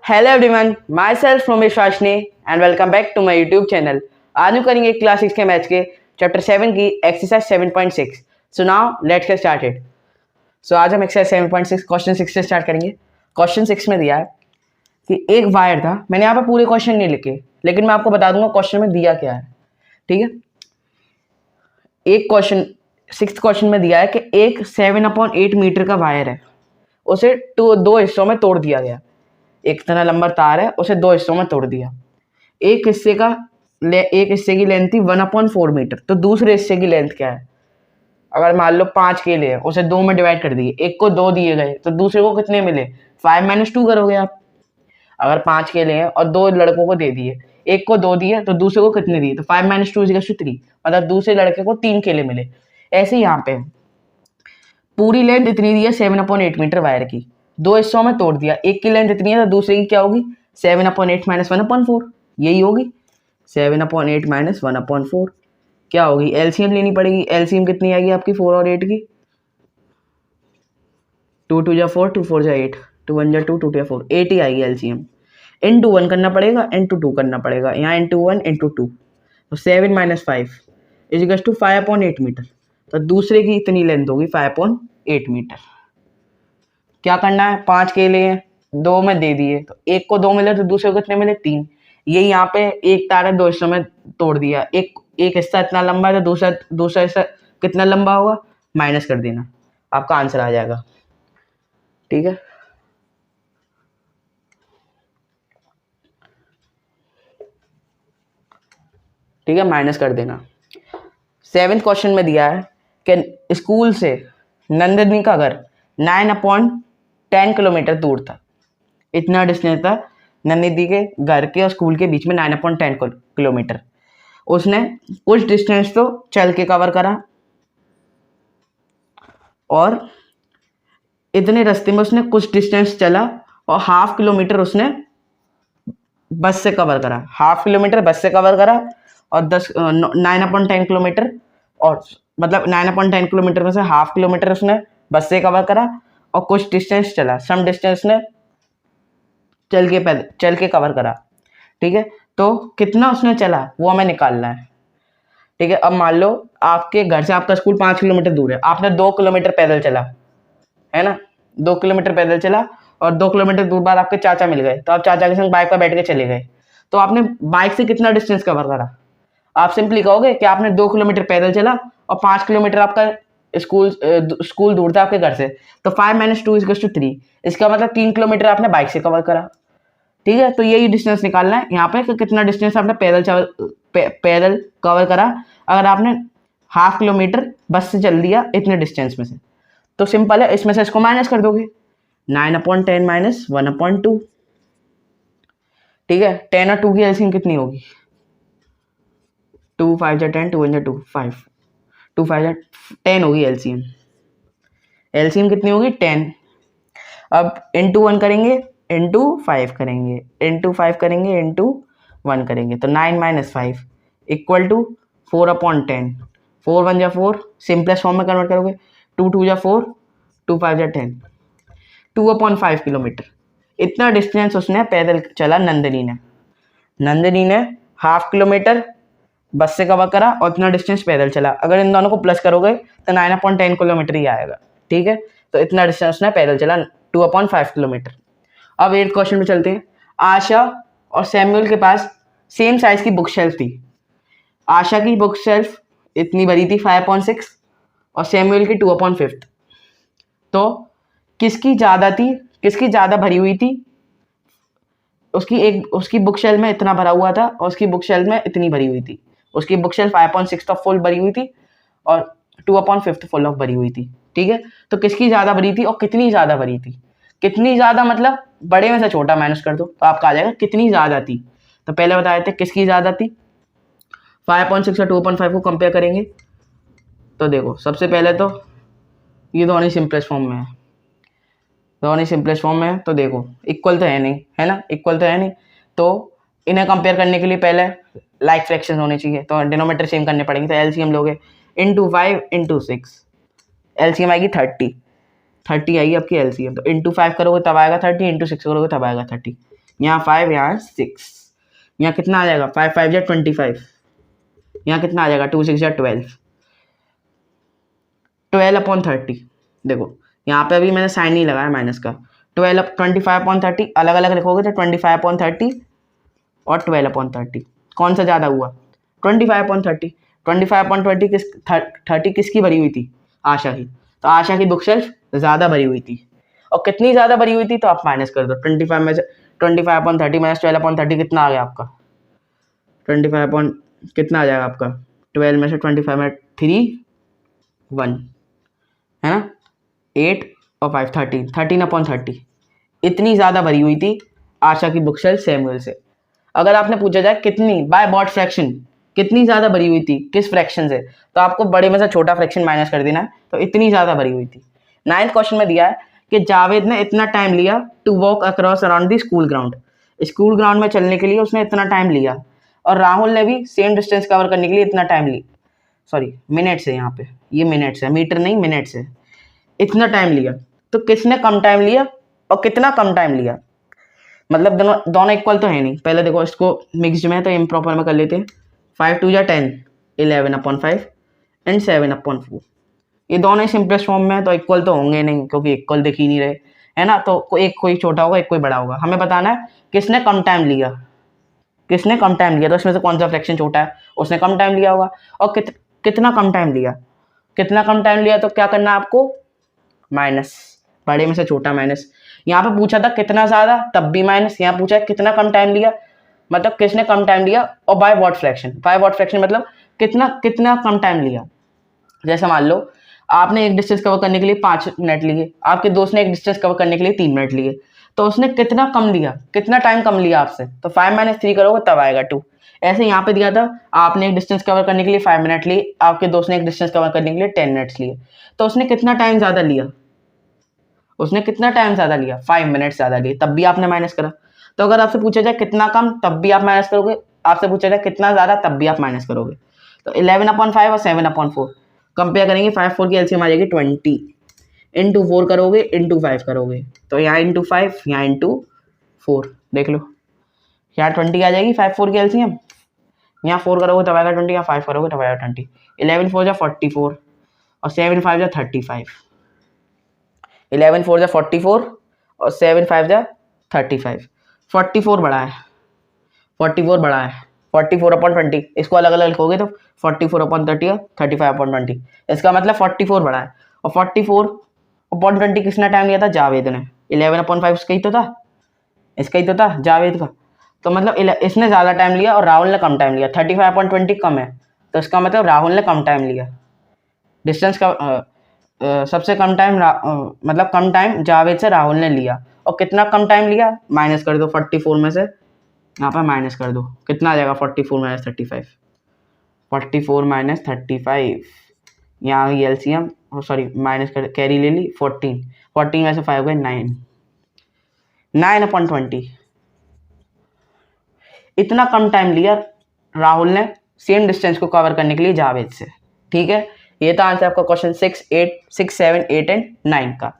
Hello everyone, myself Romesh Washni and welcome back to my YouTube channel. आज हम करेंगे class 6 के मैथ्स के चैप्टर 7 की exercise 7.6। So now let's get started. So आज हम एक्सरसाइज 7.6 क्वेश्चन 6 से स्टार्ट करेंगे। क्वेश्चन 6 में दिया है कि एक वायर था। मैंने यहाँ पर पूरे क्वेश्चन नहीं लिखे, लेकिन मैं आपको बता दूंगा क्वेश्चन में दिया क्या है। ठीक है, एक क्वेश्चन 6th क्वेश्चन में दिया है कि एक 7/8 मीटर का वायर है, उसे दो हिस्सों में तोड़ दिया गया। एक इतना लंबा तार है, उसे दो हिस्सों में तोड़ दिया। एक हिस्से की लेंथ थी 1/4 मीटर, तो दूसरे हिस्से की लेंथ क्या है? अगर मान लो 5 केले हैं, उसे 2 में डिवाइड कर दिए, एक को 2 दिए गए, तो दूसरे को कितने मिले? 5 - 2 करोगे आप। अगर 5 केले हैं और 2 लड़कों को दे दिए, एक को 2 दिए, तो दूसरे को कितने दिए? तो 5 - 2 = 3, मतलब दूसरे लड़के को 3 केले मिले। ऐसे ही यहाँ पे पूरी लेंथ इतनी दी है 7/8 मीटर वायर की, दो हिस्सों में तोड़ दिया। एक की लेंथ इतनी है, तो दूसरे की क्या होगी? 7/8 - 1/4, यही होगी 7/8 - 1/4। क्या होगी? एलसीएम लेनी पड़ेगी। एलसीएम कितनी आएगी आपकी 4 और 8 की? 2 × 2 = 4, 2 × 4 = 8, 2 × 1 = 2, 2 × 2 = 4, 8 ही आएगी एलसीएम। इंटू 1 करना पड़ेगा, इंटू 2 करना पड़ेगा, यहाँ इंटू 1 इंटू 2, तो 7 - 5 = 5/8 मीटर। तो दूसरे की इतनी लेंथ होगी 5/8 मीटर। क्या करना है? 5 केले हैं, 2 में दे दिए, तो एक को 2 मिले, तो दूसरे को कितने मिले? 3। ये यहाँ पे एक तार है, दो हिस्सों में तोड़ दिया। एक हिस्सा इतना लंबा है, तो दूसरा हिस्सा कितना लंबा होगा? माइनस कर देना, आपका आंसर आ जाएगा। ठीक है, ठीक है, माइनस कर देना। 7th क्वेश्चन में दिया है कि स्कूल से नंदिनी का घर 9/10 किलोमीटर दूर था। इतना डिस्टेंस था नंदिनी के घर के और स्कूल के बीच में, 9/10 किलोमीटर। उसने कुछ डिस्टेंस तो चल के कवर करा, और इतने रास्ते में उसने कुछ डिस्टेंस चला, और 1/2 किलोमीटर उसने बस से कवर करा। 1/2 किलोमीटर बस से कवर करा, और 9/10 किलोमीटर, और मतलब 9/10 किलोमीटर में से 1/2 किलोमीटर उसने बस से कवर करा, और कुछ डिस्टेंस चला, सम डिस्टेंस ने चल के कवर करा। ठीक है, तो कितना उसने चला वो हमें निकालना है। ठीक है, अब मान लो आपके घर से आपका स्कूल 5 किलोमीटर दूर है, आपने 2 किलोमीटर पैदल चला, है ना? 2 किलोमीटर पैदल चला, और 2 किलोमीटर दूर बाद आपके चाचा मिल गए, तो आप चाचा के संग बाइक पर बैठ के चले गए। तो आपने बाइक से कितना डिस्टेंस कवर करा? आप सिंपली कहोगे कि आपने 2 किलोमीटर पैदल चला, और 5 किलोमीटर आपका स्कूल दूर था आपके घर से, तो 5 - 2 = 3। इसका मतलब 3 किलोमीटर आपने बाइक से कवर करा। ठीक है, तो यही डिस्टेंस निकालना है यहाँ पे कि कितना डिस्टेंस आपने पैदल कवर करा। अगर आपने 1/2 किलोमीटर बस से चल दिया इतने डिस्टेंस में से, तो सिंपल है, इसमें से इसको माइनस कर दोगे। 9/10 - 1/2। ठीक है, 10 और 2 की एलसीएम कितनी होगी? 2 × 5 = 10, 2 × 1 = 2, 5, 2 × 5 = 10 होगी एलसीएम। एलसीएम कितनी होगी? 10। अब इंटू 1 करेंगे, इंटू 5 करेंगे, इंटू 5 करेंगे, इंटू 1 करेंगे, तो 9 - 5 = 4/10। 4 × 1 = 4, सिंपलेस्ट फॉर्म में कन्वर्ट करोगे, 2 × 2 = 4, 2 × 5 = 10, 2/5 किलोमीटर। इतना डिस्टेंस उसने पैदल चला नंदिनी ने 1/2 किलोमीटर बस से कवर करा, और इतना डिस्टेंस पैदल चला। अगर इन दोनों को प्लस करोगे तो 9/10 किलोमीटर ही आएगा। ठीक है, तो इतना डिस्टेंस उसने पैदल चला, 2/5 किलोमीटर। अब 8th क्वेश्चन में चलते हैं। आशा और सैमुअल के पास सेम साइज की बुक शेल्फ थी। आशा की बुक शेल्फ इतनी बड़ी थी 5/6, और सैमुअल की 2/5। तो किसकी ज़्यादा थी, किसकी ज़्यादा भरी हुई थी? उसकी बुक शेल्फ में इतना भरा हुआ था, और उसकी बुक शेल्फ में इतनी भरी हुई थी। उसकी बुक शेल्फ 5/6 तो फुल भरी हुई थी, और 2/5 फुल ऑफ भरी हुई थी। ठीक है, तो किसकी ज़्यादा भरी थी और कितनी ज़्यादा भरी थी? कितनी ज़्यादा मतलब बड़े में से छोटा माइनस कर दो, तो आपका आ जाएगा कितनी ज़्यादा थी। तो पहले बताए थे किसकी ज़्यादा थी। 5/6 और 2/5 को कंपेयर करेंगे, तो देखो सबसे पहले तो ये दोनों सिंपलेस्ट फॉर्म में है, दोनों सिंपलेस्ट फॉर्म में है, तो देखो इक्वल तो है नहीं, है ना? इक्वल तो है नहीं, तो इन्हें कंपेयर करने के लिए पहले लाइक फ्रैक्शन होने चाहिए, तो डिनोमिनेटर सेम करने पड़ेंगे। तो एलसीएम लोगे, इंटू 5 इंटू 6, एलसीएम आएगी 30 आएगी आपकी एलसीएम। तो इंटू 5 करोगे तब आएगा 30, इंटू 6 करोगे तब आएगा 30। यहाँ 5, यहाँ 6, यहाँ कितना आ जाएगा 5 5 या 25, यहाँ कितना आ जाएगा 2 6 या 12, 12/30। देखो यहाँ पे अभी मैंने साइन नहीं लगाया माइनस का। 25/30 अलग अलग लिखोगे तो 25/30 और 12/30 कौन सा ज़्यादा हुआ? 25/30। 25/20 30 किसकी भरी हुई थी? आशा की। तो आशा की बुक शेल्फ ज़्यादा भरी हुई थी। और कितनी ज़्यादा भरी हुई थी तो आप माइनस कर दो। 25 में से 25/30 माइनस 12/30 कितना आ गया आपका? 25 कितना आ जाएगा आपका? 12 में से 25 में 3 1 है ना, 8 और 5 13, 13/30 इतनी ज़्यादा भरी हुई थी आशा की बुक शेल्फ सैमुअल से। अगर आपने पूछा जाए कितनी बाय व्हाट फ्रैक्शन, कितनी ज़्यादा भरी हुई थी किस फ्रैक्शन से, तो आपको बड़े में से छोटा फ्रैक्शन माइनस कर देना है। तो इतनी ज़्यादा भरी हुई थी। 9th क्वेश्चन में दिया है कि जावेद ने इतना टाइम लिया to walk across around the school ground. School ground में चलने के लिए उसने इतना टाइम लिया, और राहुल ने भी सेम डिस्टेंस कवर करने के लिए इतना टाइम लिया। सॉरी मिनट्स है, यहाँ पे ये मिनट्स है, मीटर नहीं मिनट्स है। इतना टाइम लिया, तो किसने कम टाइम लिया और कितना कम टाइम लिया? मतलब दोनों दोनों इक्वल तो है नहीं। पहले देखो इसको मिक्स्ड में तो इम्प्रॉपर में कर लेते हैं। 5 2 या 10, 11/5 एंड 7/4। ये दोनों सिंपलेस्ट फॉर्म में है तो इक्वल तो होंगे नहीं, क्योंकि इक्वल दिख ही नहीं रहे, है ना। तो एक कोई छोटा होगा एक कोई बड़ा होगा। हमें बताना है किसने कम टाइम लिया, किसने कम टाइम लिया। तो इसमें से कौन सा फ्रैक्शन छोटा है, उसने कम टाइम लिया होगा। और कितना कम टाइम लिया, कितना कम टाइम लिया, तो क्या करना है आपको? माइनस, बड़े में से छोटा माइनस। यहाँ पे पूछा था कितना ज़्यादा, तब भी माइनस। यहाँ पूछा है कितना कम टाइम लिया, मतलब किसने कम टाइम लिया, और by what fraction. By what fraction मतलब कितना कितना कम टाइम लिया। जैसे मान लो आपने एक डिस्टेंस कवर करने के लिए 5 मिनट लिए, आपके दोस्त ने एक डिस्टेंस कवर करने के लिए 3 मिनट लिए, तो उसने कितना कम लिया, कितना टाइम कम लिया आपसे। तो 5 - 3 करोगे तब आएगा 2। ऐसे यहाँ पे दिया था आपने एक डिस्टेंस कवर करने के लिए 5 मिनट लिए, आपके दोस्त ने एक डिस्टेंस कवर करने के लिए 10 मिनट्स लिए, तो उसने कितना टाइम ज़्यादा लिया, उसने कितना टाइम ज़्यादा लिया? 5 मिनट ज़्यादा लिए, तब भी आपने माइनस करा। तो अगर आपसे पूछा जाए कितना कम, तब भी आप माइनस करोगे। आपसे पूछा जाए कितना ज़्यादा, तब भी आप माइनस करोगे। तो 11/5 और 7/4 कंपेयर करेंगे। 5 4 की एलसीएम आ जाएगी 20, इंटू 4 करोगे इंटू 5 करोगे, तो यहाँ इंटू 5 यहाँ इंटू 4। देख लो यहाँ 20 आ जाएगी 5 4 की एलसीएम। यहाँ 4 करोगे तब आएगा 20, यहाँ 5 करोगे तब आएगा 20। 11 4 जा 44 और 7 5 जा 35। 11 4 जा 44 और 7 5 जा 35। 44 बड़ा है, 44 बड़ा है। 44/20 इसको अलग अलग लिखोगे तो 44/30 और 35/20। इसका मतलब 44 बड़ा है। और 44/20 किसने टाइम लिया था? जावेद ने। 11/5 इसका ही तो था, इसका ही तो था जावेद का। तो मतलब इसने ज़्यादा टाइम लिया और राहुल ने कम टाइम लिया। 35/20 कम है, तो इसका मतलब राहुल ने कम टाइम लिया। डिस्टेंस का सबसे कम टाइम मतलब कम टाइम जावेद से राहुल ने लिया। और कितना कम टाइम लिया, माइनस कर दो 44 में से, यहाँ पर माइनस कर दो, कितना आ जाएगा 44 - 35। 44 - 35 यहाँ गई एलसीएम, सॉरी माइनस कर कैरी ले ली। 14 में से 5 गए 9, 9/20। इतना कम टाइम लिया राहुल ने सेम डिस्टेंस को कवर करने के लिए जावेद से। ठीक है, ये था आंसर आपका क्वेश्चन 6 7 8 एंड 9 का।